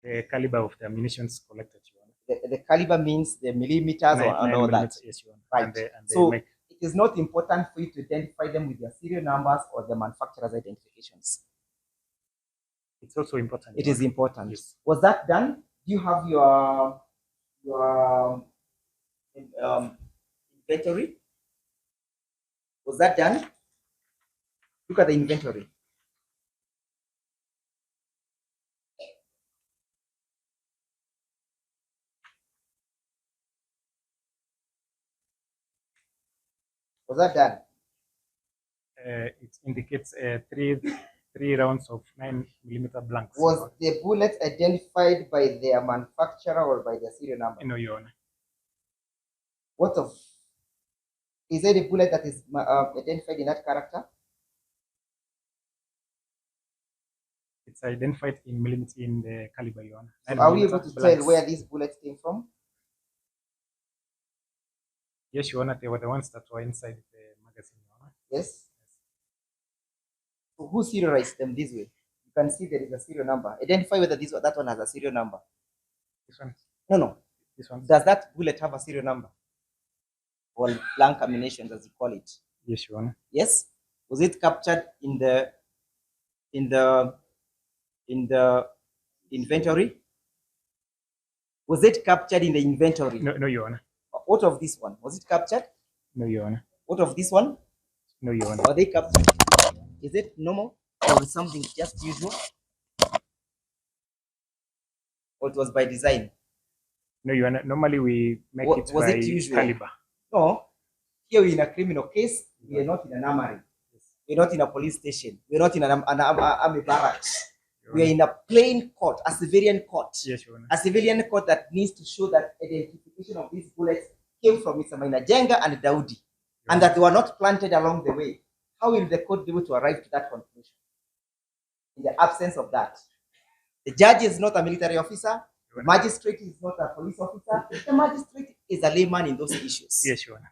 The caliber of the ammunitions collected, Your Honor. The caliber means the millimeters and all that. Yes, Your Honor. Right. So it is not important for you to identify them with their serial numbers or the manufacturer's identifications. It's also important. It is important. Yes. Was that done? Do you have your inventory? Was that done? Look at the inventory. Was that done? It indicates three rounds of 9mm blanks. Was the bullet identified by their manufacturer or by their serial number? No, Your Honor. What of? Is there a bullet that is identified in that character? It's identified in millimeters in the caliber, Your Honor. So are we able to tell where these bullets came from? Yes, Your Honor. They were the ones that were inside the magazine, Your Honor. Yes. So who serialized them this way? You can see there is a serial number. Identify whether that one has a serial number. This one? No. This one? Does that bullet have a serial number? Or blank ammunition, as you call it? Yes, Your Honor. Yes. Was it captured in the inventory? Was it captured in the inventory? No, Your Honor. What of this one? Was it captured? No, Your Honor. What of this one? No, Your Honor. Are they captured? Is it normal or something just usual? Or it was by design? No, Your Honor. Normally we make it by caliber. No. Here we're in a criminal case. We are not in an armory. We're not in a police station. We're not in an army barracks. We are in a plain court, a civilian court. Yes, Your Honor. A civilian court that needs to show that identification of these bullets came from Mr. Maina, Njenga and Daudi, and that they were not planted along the way. How will the court be able to arrive to that conclusion in the absence of that? The judge is not a military officer. The magistrate is not a police officer. The magistrate is a layman in those issues. Yes, Your Honor.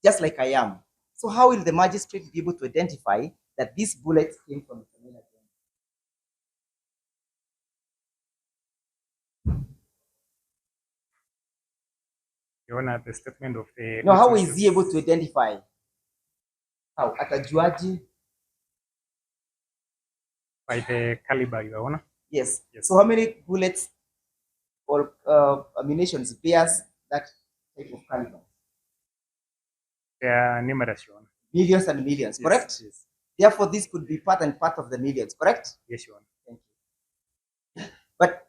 Just like I am. So how will the magistrate be able to identify that these bullets came from Mr. Maina? Your Honor, the statement of the... No, how is he able to identify? How? At a judge? By the caliber, Your Honor. Yes. So how many bullets or ammunitions bears that type of caliber? There are numerous, Your Honor. Millions and millions, correct? Yes. Therefore, this could be part and part of the millions, correct? Yes, Your Honor. Thank you. But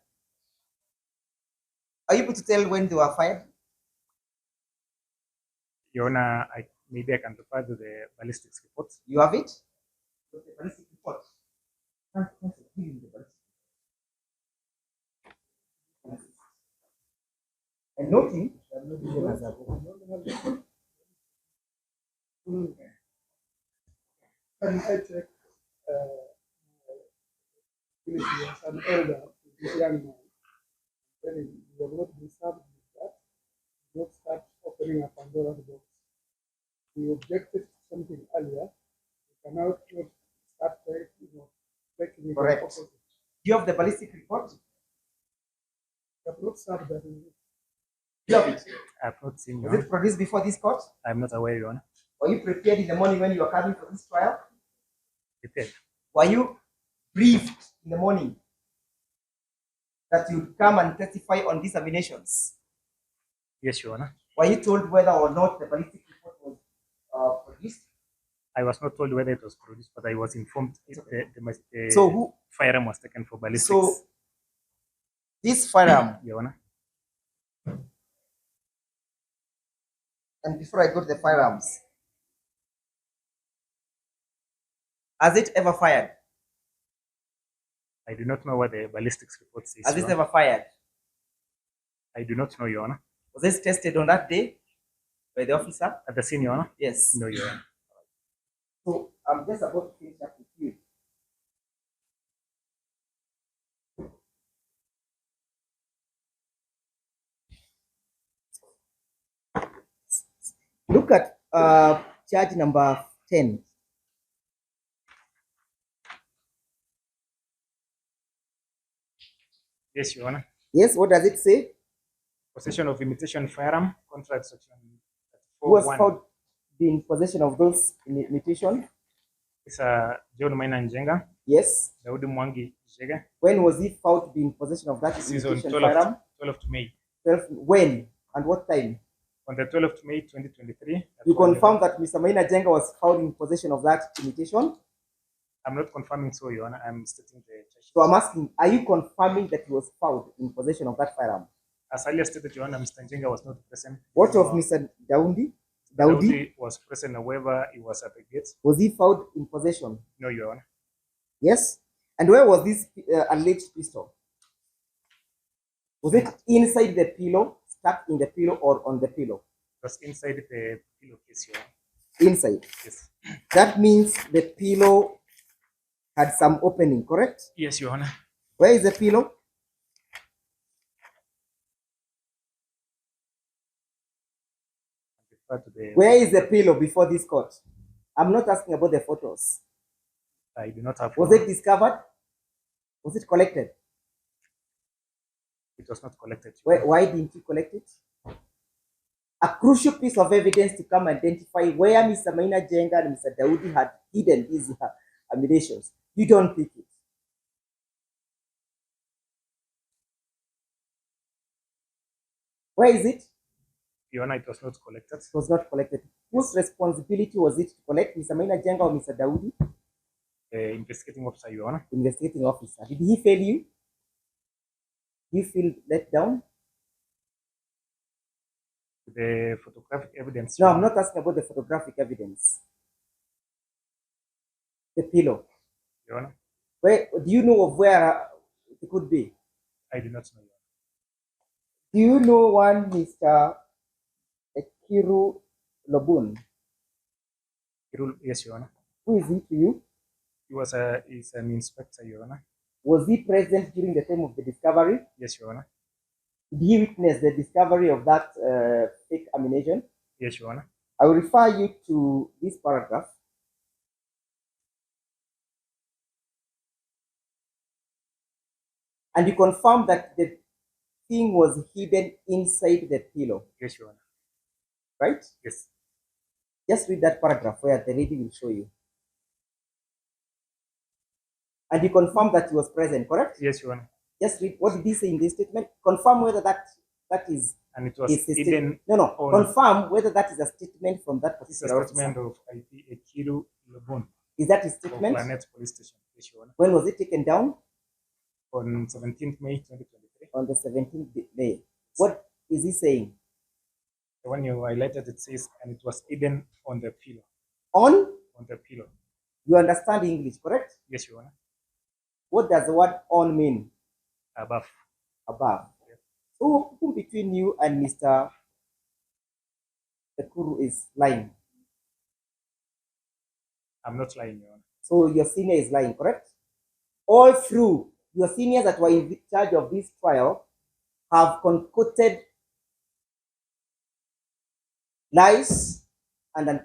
are you able to tell when they were fired? Your Honor, maybe I can refer to the ballistics report. You have it? The ballistic report. And noting can I check an elder, this young man, telling you have not been served with that, don't start opening a Pandora's box. We objected to something earlier. You cannot start taking it. Correct. Do you have the ballistic report? You have not served that. You have it? I have not seen you. Was it produced before this court? I am not aware, Your Honor. Were you prepared in the morning when you were coming for this trial? Prepared. Were you briefed in the morning that you'd come and testify on these examinations? Yes, Your Honor. Were you told whether or not the ballistic report was produced? I was not told whether it was produced, but I was informed the so firearm was taken for ballistics. So this firearm, Your Honor. And before I go to the firearms, has it ever fired? I do not know what the ballistics report says. Has it ever fired? I do not know, Your Honor. Was this tested on that day by the officer? At the scene, Your Honor? Yes. No, Your Honor. So I'm just about to finish up with you. Look at charge number 10. Yes, Your Honor. Yes, what does it say? Possession of imitation firearm, contract section Who was 34(1). found in possession of those imitation? It's John Maina Njenga, Yes. Daudi Mwangi Njenga. When was he found to be in possession of that This is on imitation 12th, firearm? 12th May. 12, when and what time? On the 12th May 2023. You confirm that Mr. Maina Njenga was found in possession of that imitation? I'm not confirming so, Your Honor. I'm stating the charge. So I'm asking, are you confirming that he was found in possession of that firearm? As earlier stated, Your Honor, Mr. Njenga was not present. What of Mr. Daudi? Daudi was present, however, he was at the gate. Was he found in possession? No, Your Honor. Yes. And where was this alleged pistol? Was it inside the pillow, stuck in the pillow, or on the pillow? It was inside the pillowcase, Your Honor. Inside. Yes. That means the pillow had some opening, correct? Yes, Your Honor. Where is the pillow? Where is the pillow before this court? I'm not asking about the photos. I do not have. Was it discovered? Was it collected? It was not collected. Why didn't you collect it? A crucial piece of evidence to come identify where Mr. Maina Njenga and Mr. Daudi had hidden these ammunitions. You don't pick it. Where is it? Your Honor, it was not collected. It was not collected. Whose responsibility was it to collect, Mr. Maina Njenga or Mr. Daudi? The investigating officer, Your Honor. Investigating officer. Did he fail you? Do you feel let down? The photographic evidence. No, I'm not asking about the photographic evidence. The pillow. Your Honor. Where do you know of where it could be? I do not know. Do you know one Mr. Njiru Lobun? Yes, Your Honor. Who is he to you? He was is an inspector, Your Honor. Was he present during the time of the discovery? Yes, Your Honor. Did he witness the discovery of that fake ammunition? Yes, Your Honor. I will refer you to this paragraph. And you confirm that the thing was hidden inside the pillow. Yes, Your Honor. Right? Yes. Just read that paragraph where the lady will show you. And you confirm that he was present, correct? Yes, Your Honor. Just read, what did he say in this statement? Confirm whether that is. And it was hidden. No. Confirm whether that is a statement from that particular statement of IP Njiru Lobun. Is that his statement? Planet Police Station. Yes, Your Honor. When was it taken down? On 17th May 2023. On the 17th May. What is he saying? The one you highlighted, it says, and it was hidden on the pillow. On the pillow. You understand English, correct? Yes, Your Honor. What does the word on mean? Above. Above. Yes. So who between you and Mr. Nakuru is lying? I'm not lying, Your Honor. So your senior is lying, correct? All through, your seniors that were in charge of this trial have concocted lies and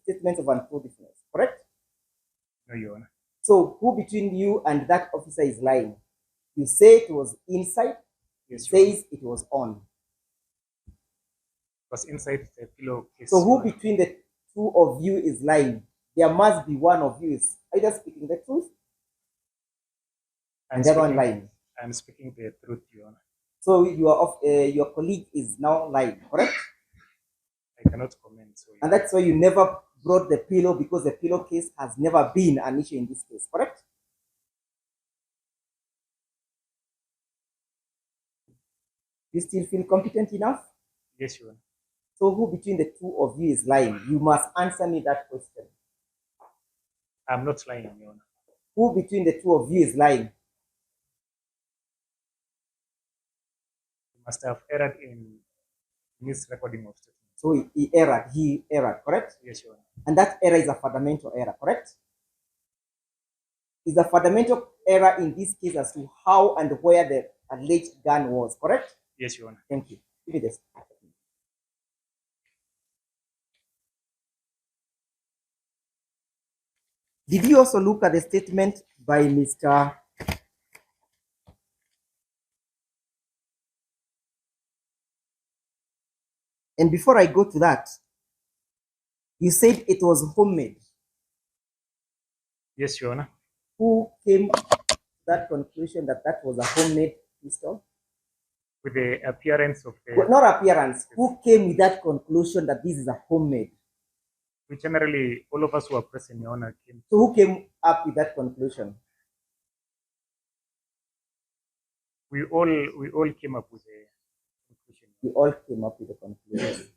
statements of untruthfulness, correct? No, Your Honor. So who between you and that officer is lying? You say it was inside, yes, he says it was on. It was inside the pillow case. So who between the two of you is lying? There must be one of you is either speaking the truth and the other one lying. I'm speaking the truth, Your Honor. So your colleague is now lying, correct? I cannot comment. So and that's why you never brought the pillow, because the pillow case has never been an issue in this case, correct? You still feel competent enough? Yes, Your Honor. So who between the two of you is lying? You must answer me that question. I'm not lying, Your Honor. Who between the two of you is lying? You must have erred in misrecording of statement. So he erred, correct? Yes, Your Honor. And that error is a fundamental error, correct? Is a fundamental error in this case as to how and where the alleged gun was, correct? Yes, Your Honor. Thank you. Give me this. Did you also look at the statement by Mr. And before I go to that, you said it was homemade. Yes, Your Honor. Who came to that conclusion that that was a homemade pistol? With the appearance of Well, the, not appearance. Who came with that conclusion that this is a homemade? we generally, all of us who are present, Your Honor, came. So who came up with that conclusion? We all came up with a conclusion. We all came up with a conclusion.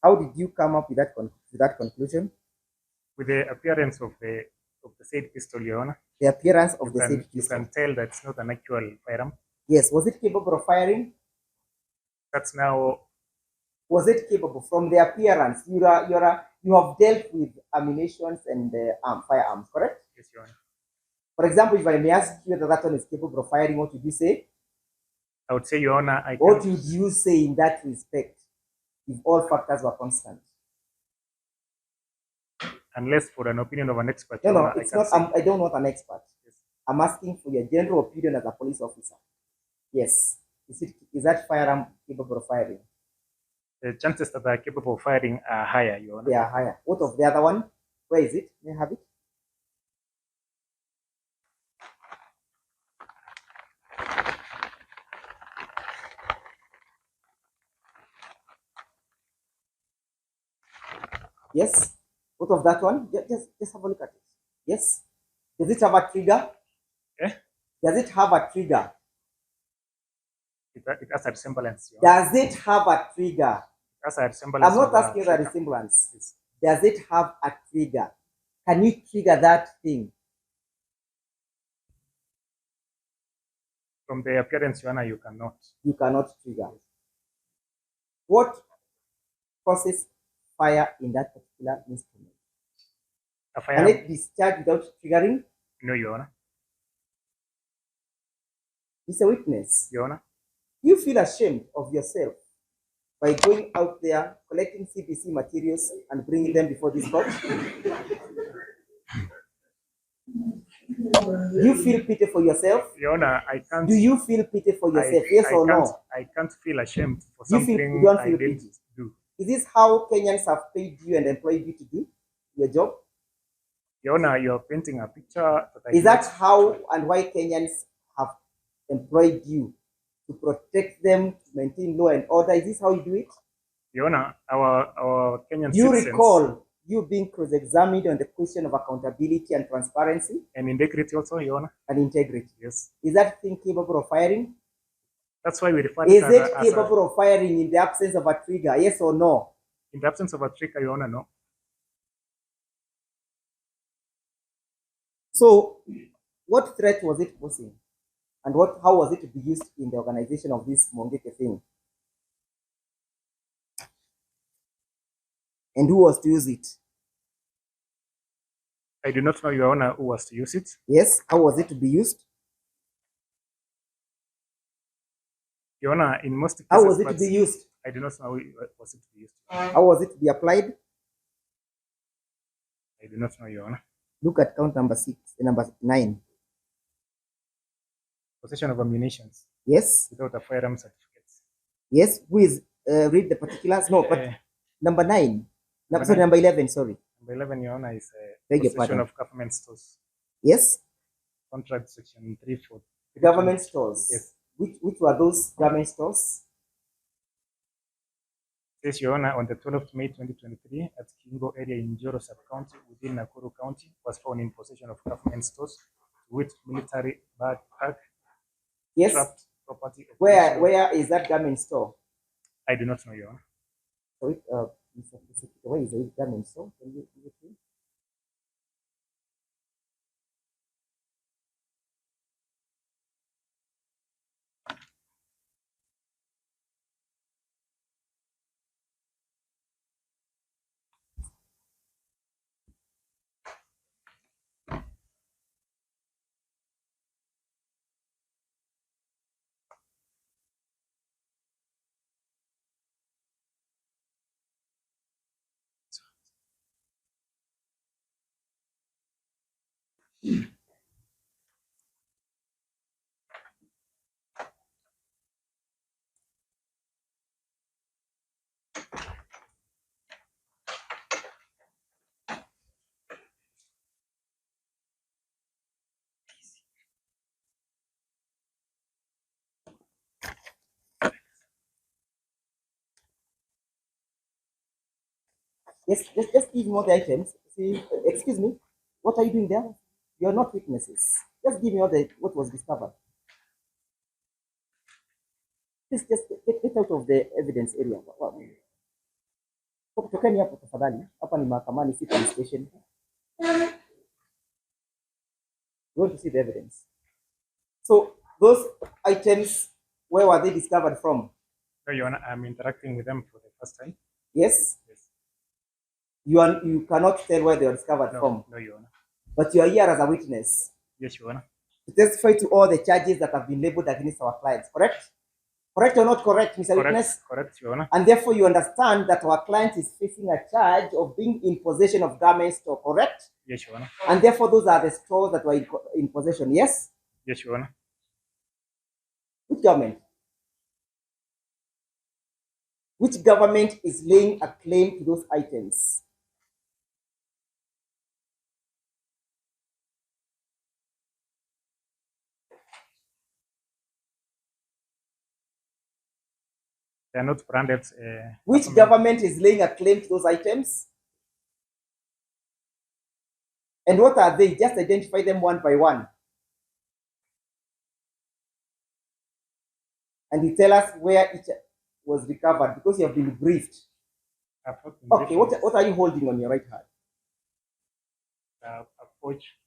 How did you come up with that conclusion? With the appearance of the said pistol, Your Honor. The appearance of the said You pistol. can tell that it's not an actual firearm. Yes. Was it capable of firing? That's now. Was it capable from the appearance? You have dealt with ammunitions and firearms, correct? Yes, Your Honor. For example, if I may ask you whether that one is capable of firing, what would you say? I would say, Your Honor, What would you say in that respect if all factors were constant? Unless for an opinion of an expert. No, Your no, Honor, it's not. I don't want an expert. Yes. I'm asking for your general opinion as a police officer. Yes. Is that firearm capable of firing? The chances that they are capable of firing are higher, Your Honor. They are higher. What of the other one? Where is it? May I have it? Yes. What of that one? Just have a look at it. Yes. Does it have a trigger? Eh? Does it have a trigger? It has a resemblance. Your Honor. Does it have a trigger? It has a resemblance. I'm not asking the resemblance. Yes. Does it have a trigger? Can you trigger that thing? From the appearance, Your Honor, you cannot. You cannot trigger. What causes fire in that particular instrument? A fire. Can it discharge without triggering? No, Your Honor. It's a weakness. Your Honor. You feel ashamed of yourself by going out there, collecting CPC materials and bringing them before this court? Do you feel pity for yourself? Your Honor, I can't. Do you feel pity for yourself? Yes or no? I can't feel ashamed for You something don't I feel didn't pity. do. Is this how Kenyans have paid you and employed you to do your job? Your Honor, you're painting a picture that Is that how and why Kenyans have employed you to protect them, to maintain law and order? Is this how you do it? Your Honor, our Kenyan Do you citizens recall you being cross-examined on the question of accountability and transparency and integrity also, Your Honor. and integrity? Yes. Is that thing capable of firing? That's why we refer Is to it capable of firing in the absence of a trigger? Yes or no? In the absence of a trigger, Your Honor, no. So, what threat was it posing? And how was it to be used in the organization of this Mongeke thing? And who was to use it? I do not know, Your Honor, who was to use it. Yes, how was it to be used? Your Honor, in most cases, how was it to be used? I do not know how was it to be used. How was it to be applied? I do not know, Your Honor. Look at count number 9. Possession of ammunition. Yes. Without a firearm certificate. Yes. Who is read the particulars? No, but number 9. Number 11. Sorry. Number 11, Your Honor, is possession of government stores. Yes. Contract section 3 government stores. Yes. Which were those government stores? Says, Your Honor, on the 12th of May 2023, at Kingo area in Njiru sub-county within Nakuru County, was found in possession of government stores with military backpack. Yes. Trapped property. Where is that government store? I do not know, Your Honor. So where is the government store? Can you give it to me? Yes, just give me all the items. See, excuse me, what are you doing there? You're not witnesses. Just give me all the what was discovered. Please just get out of the evidence area. Tokeni hapo tafadhali. Hapa ni mahakamani, si police station. We want to see the evidence. So those items, where were they discovered from? No, Your Honor, I'm interacting with them for the first time. Yes. Yes. You cannot tell where they were discovered from. No, Your Honor. But you are here as a witness Yes, Your Honor. to testify to all the charges that have been labeled against our clients. Correct? Correct or not correct, Mr. Witness? Correct, Your Honor. And therefore, you understand that our client is facing a charge of being in possession of garment store, correct? Yes, Your Honor. And therefore, those are the stores that were in possession, yes? Yes, Your Honor. Which government? Which government is laying a claim to those items? They are not branded. Which government is laying a claim to those items? And what are they? Just identify them one by one. And you tell us where each was recovered because you have been briefed. Okay, what are you holding on your right hand? A pouch,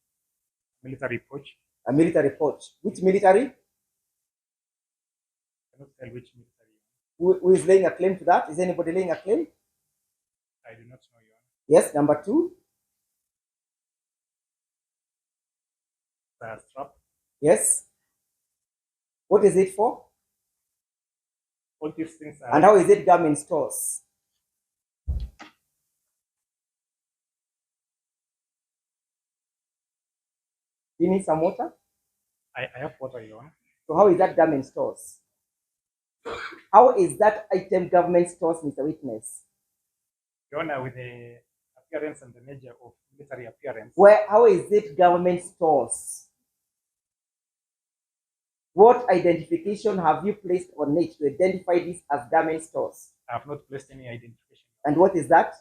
military pouch. A military pouch. Which military? I cannot tell which military. Who is laying a claim to that? Is anybody laying a claim? I do not know, Your Honor. Yes, number two. The strap. Yes. What is it for? All these things are. And how is it garment stores? Do you need some water? I have water, Your Honor. So how is that garment stores? How is that item government stores, Mr. Witness? Your Honor, with the appearance and the nature of military appearance. How is it government stores? What identification have you placed on it to identify this as garment stores? I have not placed any identification. And what is that?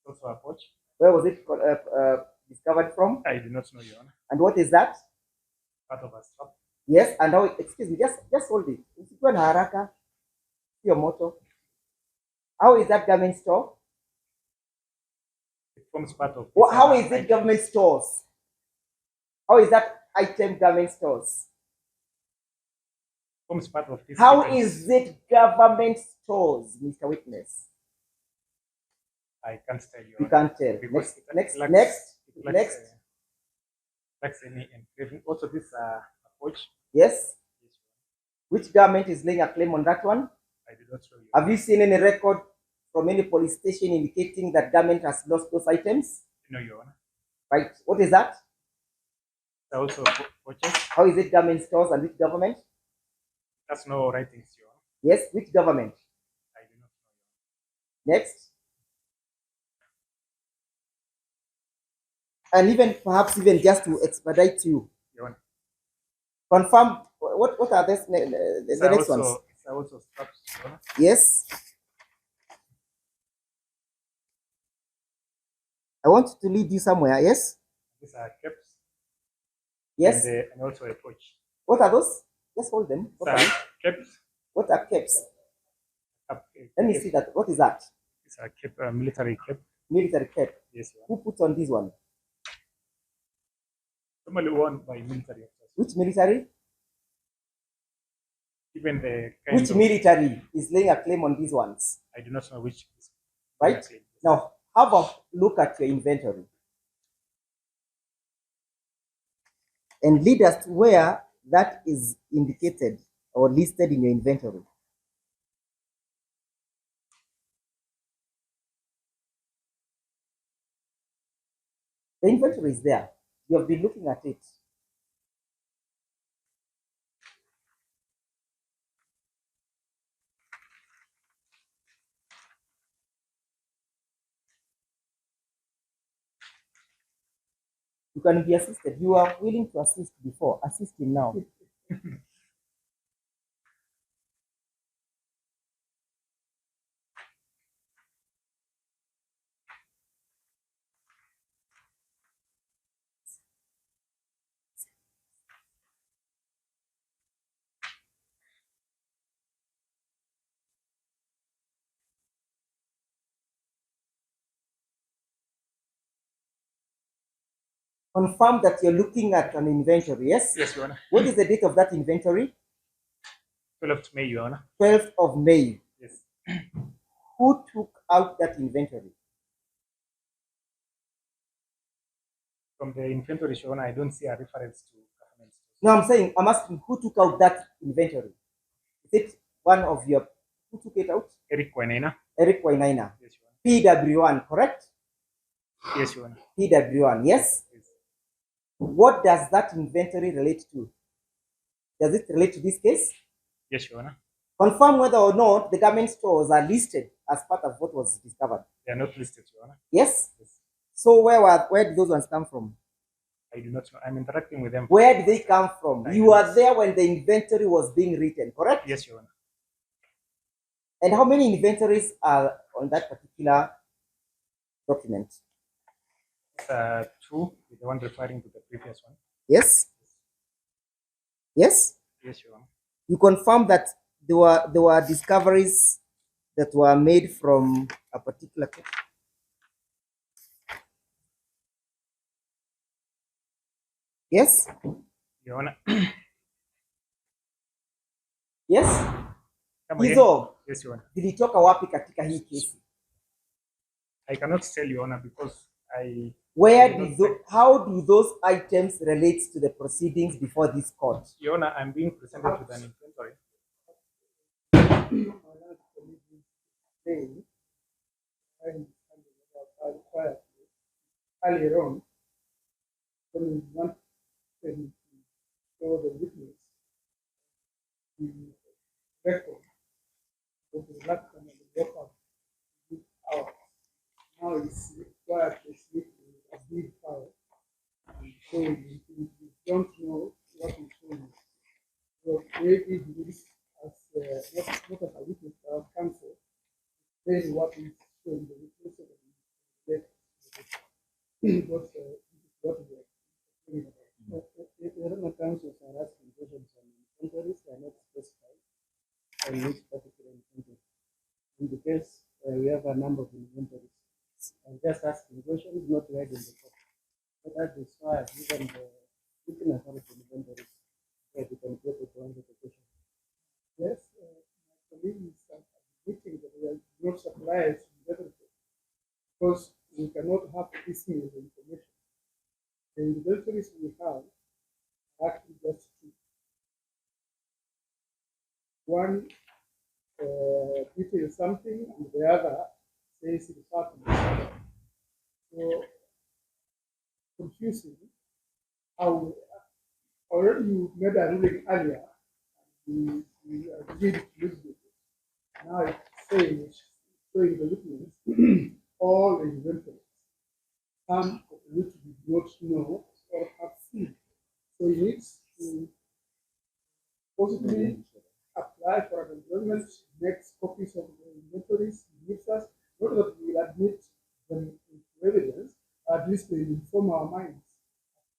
Also a pouch. Where was it discovered from? I do not know, Your Honor. And what is that? Part of a strap. Yes, and how, excuse me, just hold it. Usikuwe na haraka. Your motto. How is that government store? It forms part of. How is it government stores? How is that item government stores? Forms part of this. How is it government stores, Mr. Witness? I can't tell you. You can't tell. Next. Lacks any engraving. Also, this pouch. Yes. Which government is laying a claim on that one? I did not show you. Have you seen any record from any police station indicating that government has lost those items? No, Your Honor. Right. What is that? Also pouches. How is it government stores and which government? That's no writings, Your Honor. Yes. Which government? I do not know. Next. And even perhaps even just to expedite you. Your Honor. Confirm what are the next ones? It's also straps, Your Honor. Yes. I want to lead you somewhere, yes? These are caps. Yes. And also a pouch. What are those? Just hold them. What are caps. What are caps? Let me see that. What is that? It's a cap, military cap. Military cap. Yes, Your Who puts on this one? Normally worn by military officers. Which military? Even the kind Which of, military is laying a claim on these ones? I do not know which. Right? Now, have a look at your inventory. And lead us to where that is indicated or listed in your inventory. The inventory is there. You have been looking at it. You can be assisted. You are willing to assist before. Assist him now. Confirm that you're looking at an inventory, yes? Yes, Your Honor. What is the date of that inventory? 12th May, Your Honor. 12th of May. Yes. Who took out that inventory? From the inventory, Your Honor, I don't see a reference to government stores. No, I'm asking who took out that inventory? Is it one of your, who took it out? Eric Wainaina. Eric Wainaina. Yes, Your Honor. PW1, correct? Yes, Your Honor. PW1, yes? Yes. What does that inventory relate to? Does it relate to this case? Yes, Your Honor. Confirm whether or not the government stores are listed as part of what was discovered. They are not listed, Your Honor. Yes? Yes. So where did those ones come from? I do not know. I'm interacting with them. Where did they come from? I You don't were know. there when the inventory was being written, correct? Yes, Your Honor. And how many inventories are on that particular document? Two, the one referring to the previous one. Yes? Yes? Yes, Your Honor. You confirm that there were discoveries that were made from a particular case? Yes? Your Honor. Yes? Come again. Hizo Yes, Your Honor. zilitoka wapi katika hii kesi? I cannot tell Your Honor because I. Where did how do those items relate to the proceedings before this court? Your Honor, I'm being presented with an inventory. Earlier on, when we want to show the witness the record of the last time the record this hour. Now it's required to sleep with a big file. And so you don't know what is showing. So maybe this as not as a witness or counsel, then what is showing the witness of the what this is what we are talking about. If the other counsels are asking questions on inventories, they are not specified on which particular inventory. In the case, we have a number of inventories. And just asking questions, not right in the court. But that is why given the written authority inventories, that we can get it to answer the question. Yes, my colleague is admitting that we are not suppliers to everything because we cannot have piecemeal information. The inventories we have are actually just two. One details something and the other says it happens. So confusing how already you made a ruling earlier, we agreed to look at it. Now it says showing the witness all the inventories, some of which we do not know or have seen. So he needs to possibly apply for an employment, makes copies of the inventories, gives us, not that we will admit them into evidence, at least they inform our minds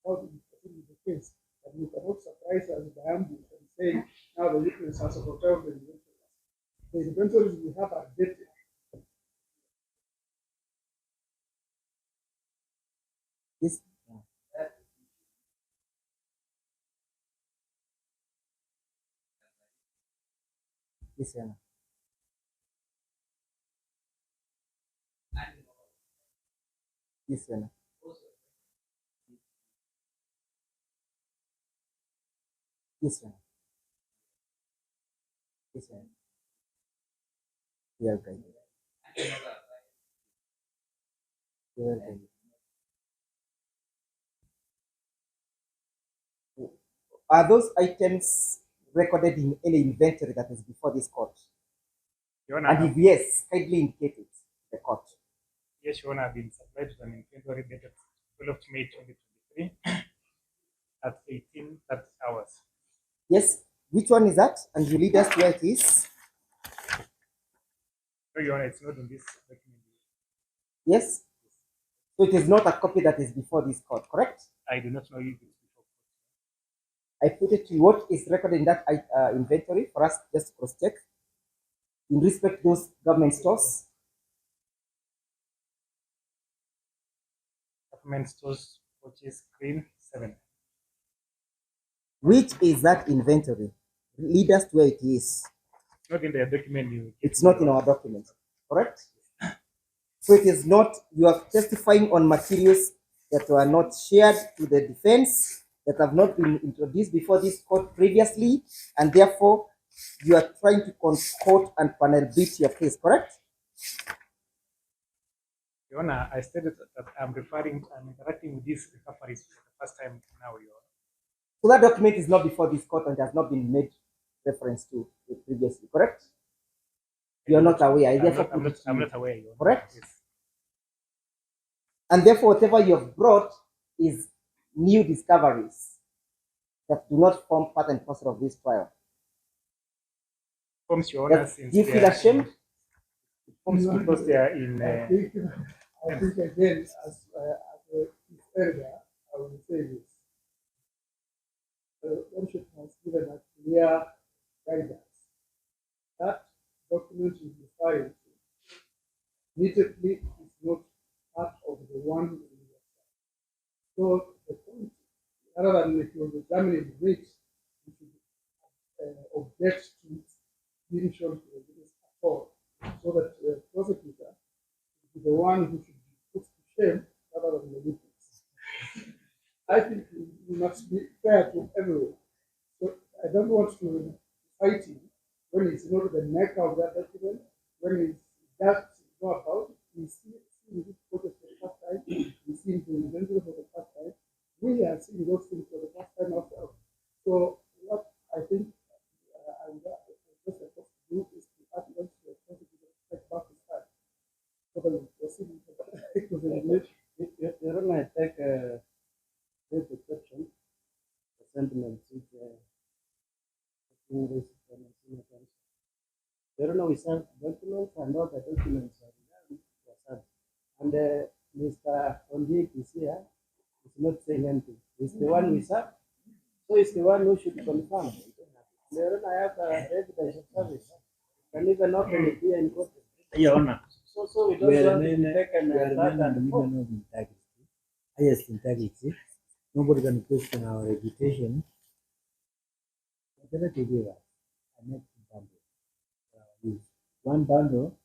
how to proceed with the case. But we cannot surprise us by ambush and say, now the witness has hotel the inventories. The inventories we have are dated. Yes. Yes, Your Honor. Yes, Your Honor. Yes, Your Honor. Yes, Your Honor. You are guided. You are guided. Are those items recorded in any inventory that is before this court? Your Honor, And if yes, kindly indicate it, the court. yes, Your Honor, I've been supplied with an inventory dated 12th May 2023 at 18:30 hours. Yes, which one is that? And you lead us to where it is. No, Your Honor, it's not in this document. Yes. So it is not a copy that is before this court, correct? I do not know if it's before. I put it to you what is recorded in that inventory for us just to cross check in respect to those government stores. Government stores which is green 7. Which is that inventory? Lead us to where it is. It's not in the document you. It's not in our document, correct? So it is not, you are testifying on materials that were not shared to the defense, that have not been introduced before this court previously, and therefore you are trying to concoct and panel beat your case, correct? Your Honor, I stated that I'm interacting with these recoveries for the first time now, Your Honor. So that document is not before this court and has not been made reference to previously, correct? You are not aware. I'm not aware, Your Honor. Correct? Yes. And therefore, whatever you have brought is new discoveries that do not form part and parcel of this trial. Forms, Your Honor, Do you feel ashamed? Forms because they are in. I think again, as elder, I will say this. The worship has given a clear guidance. That document is referring to immediately is not part of the one in the side. So the point, rather than if you're examining it, you should object to it being shown to the witness at all, so that the prosecutor is the one who should be put to shame rather than the witness. I think we must be fair to everyone. So I don't want to fight him when it's not the neck of that document, when it's that know about it. We see this process for the first time, we see the inventory for the first time. We are seeing those things for the first time ourselves. So what I think I would just supposed to do is to ask them to the take back his time. So that we proceed with the Your Honor, I take great exception the sentiments which English and senior counsel. Your Honor, we sent documents and all the documents are sent. And Mr. Ondiek is here, is not saying anything. He's the one we serve, so he's the one who should confirm. Your Honor, I have evidence of service. Can even open it here in court. Your Honor, So we don't want to take an integrity, highest integrity. Nobody can question our reputation. Whatever they give us, I make two bundles. One bundle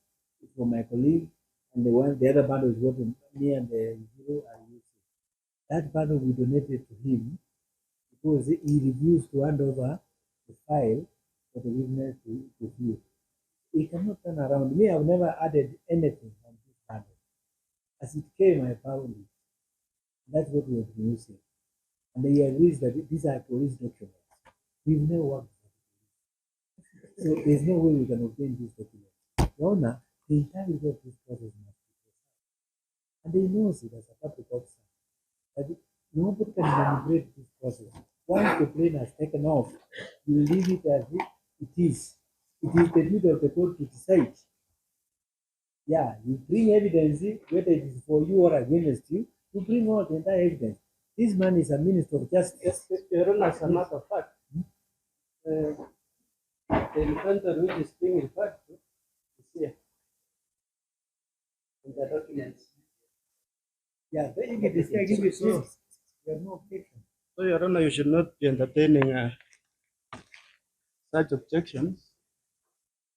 is for my colleague, and the other bundle is what me and the Njiru are using. That bundle we donated to him because he refused to hand over the file for the witness to view. He cannot turn around. Me, I've never added anything on this bundle. As it came, I found it. That's what we have been using. And he agrees that these are police documents. We've never worked for the police. So there's no way we can obtain these documents. Your Honor, the integrity of this process must be preserved. And he knows it as a public officer. That nobody can manipulate this process. Once the plane has taken off, you leave it as it is. It is the duty of the court to decide. Yeah, you bring evidence, whether it is for you or against you, you bring out the entire evidence. This man is a minister of justice. Your Honor, as a matter of fact, the inventor which is being referred to is here in the documents. Yeah, if it is taken, you have no objection. So, Your Honor, you should not be entertaining such objections,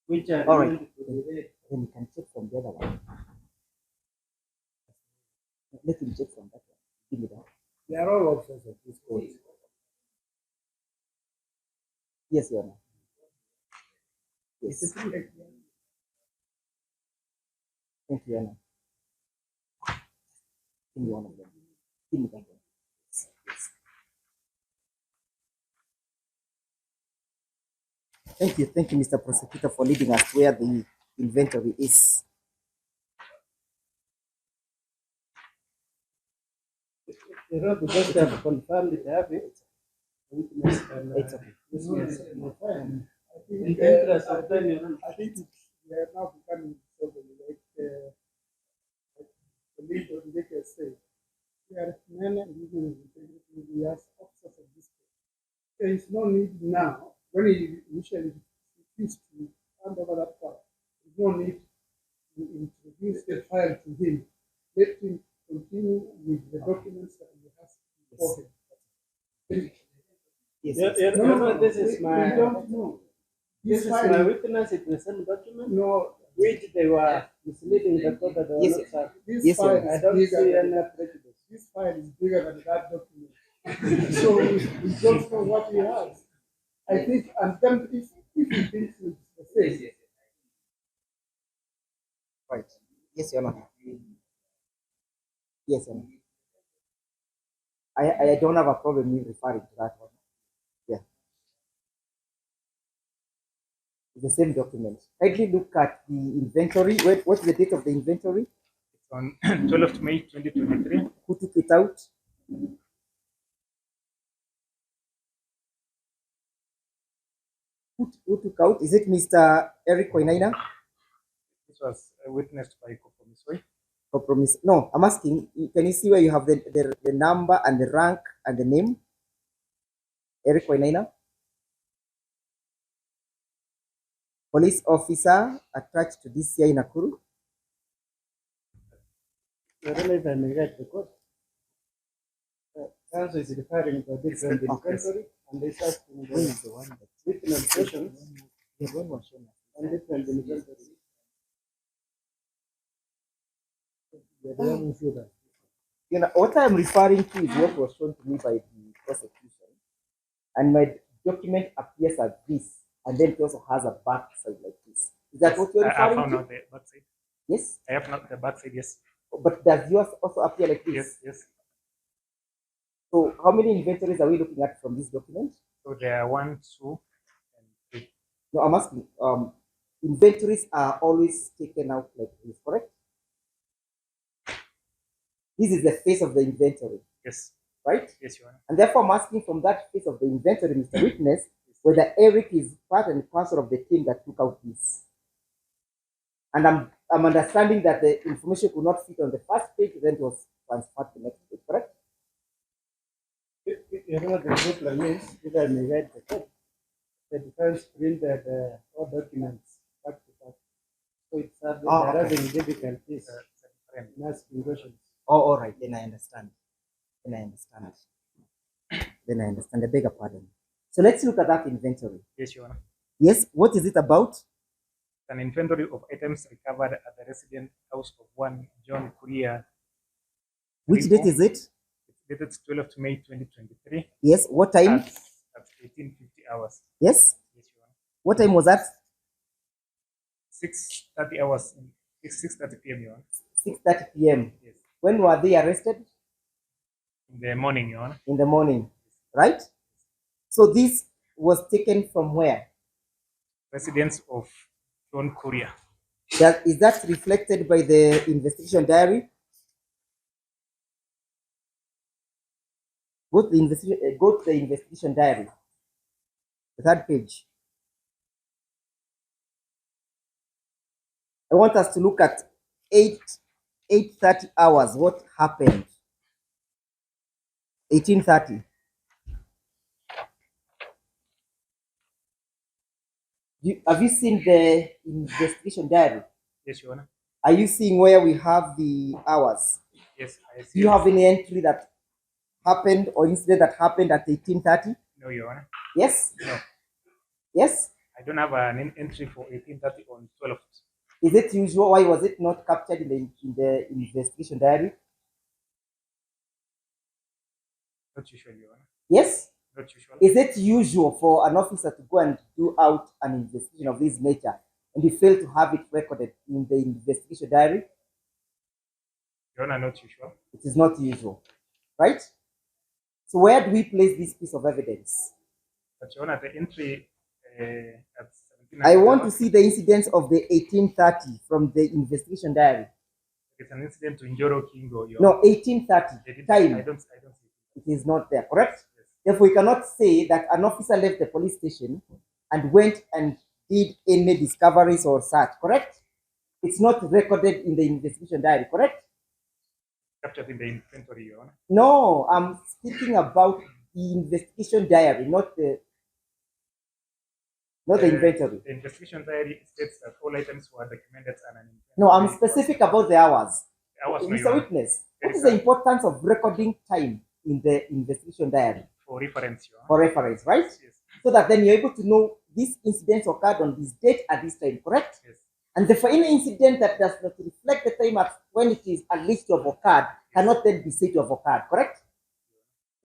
which are All right. Then we can check from the other one. Let him check from that one. Give me that. They are all officers of this court. Yes, Your Honor. Yes. Thank you, Your Honor. Give me one of them. Give me that one. Yes. Thank you, Mr. Prosecutor, for leading us where the inventory is. You know, because they have confirmed it, have it. It's okay. In the interest of time, Your Honor. I think we are now becoming so like the lead of the say. We are men and women, we are officers of this court. There is no need now, when he initially refused to hand over that file, there is no need to introduce the file to him. Let him continue with the documents that he has This is my. We don't know. This This is my file, witness. It's the same document no, which they were misleading the court that they were Yes, not served. this Yes, file sir. I is don't bigger see than any prejudice. this file is bigger than that document. So we don't know what he has. I think, and then if he thinks it's the same, Right. Yes, Your Honor. Yes, Your Honor. I don't have a problem with referring to that one. Yeah. It's the same document. Kindly look at the inventory. What's the date of the inventory? It's on 12th May 2023. Who took it out? Who took out? Is it Mr. Eric Maina? This was witnessed by Kokomisoi. Compromise. No, I'm asking, can you see where you have the number and the rank and the name? Eric Maina? Police officer attached to DCI Nakuru. I don't know if I may get the court. Counsel is referring to a different inventory and this asking Where is the one that witness questions the one was shown? on different inventory. You know, what I'm referring to is what was shown to me by the prosecution. And my document appears as this, and then it also has a back side like this. Is that what you're I referring found to? out the back side. Yes? I have not the back side, yes. But does yours also appear like this? Yes, yes. So how many inventories are we looking at from this document? So there are 1, 2, and 3. No, I'm asking, inventories are always taken out like this, correct? This is the face of the inventory, Yes, right? yes, Your Honor. And therefore, I'm asking from that face of the inventory, Mr. Witness, whether Eric is part and parcel of the team that took out this. And I'm understanding that the information could not fit on the first page, then it was transferred to the next page, correct? You know, the problem is, if I may get the court, the defense printed all documents back to back. So it's okay. having difficulties in asking questions. Oh, all right, then I understand. Then I understand. Then I understand. I beg your pardon. So let's look at that inventory. Yes, Your Honor. Yes, what is it about? An inventory of items recovered at the resident house of one John Korea. Which date is it? It's dated 12th May 2023 Yes, what time? at 18:50 hours. Yes, Yes, Your Honor. what time was that? 6:30 hours. 6:30 p.m. Your Honor. 6:30 p.m. Yes. When were they arrested? In the morning, Your Honor. In the morning, right? So this was taken from where? Residence of John Korea. Is that reflected by the investigation diary? Go to the investigation diary, the third page. I want us to look at 8:30 hours. What happened? 18:30. Have you seen the investigation diary? Yes, Your Honor. Are you seeing where we have the hours? Yes, I Do see. you have any entry that happened or incident that happened at 18:30? No, Your Honor. Yes? No. Yes? I don't have an entry for 18:30 on 12th. Is it usual? Why was it not captured in the investigation diary? Not usual, Your Honor. Yes? Not usual. Is it usual for an officer to go and do out an investigation of this nature and you fail to have it recorded in the investigation diary? Your Honor, not usual. It is not usual, right? So where do we place this piece of evidence? But Your Honor, the entry at 17. I want to see the incidents of the 18:30 from the investigation diary. It's an incident to Njiru Kingo. Your No, Honor. 18:30 time. I don't see it. It is not there, correct? Yes. Therefore, we cannot say that an officer left the police station and went and did any discoveries or search, correct? It's not recorded in the investigation diary, correct? Captured in the inventory, Your Honor. No, I'm speaking about the investigation diary, not the inventory. The investigation diary states that all items were documented and an inventory. No, I'm specific about the hours. Hours, no, Your Mr. Honor. Witness, There what is is the a- importance of recording time in the investigation diary For reference, Your Honor. for reference, right? Yes. so that then you're able to know this incident occurred on this date at this time, correct? Yes. And for any incident that does not reflect the time at when it is alleged to have occurred cannot then be said to have occurred, correct?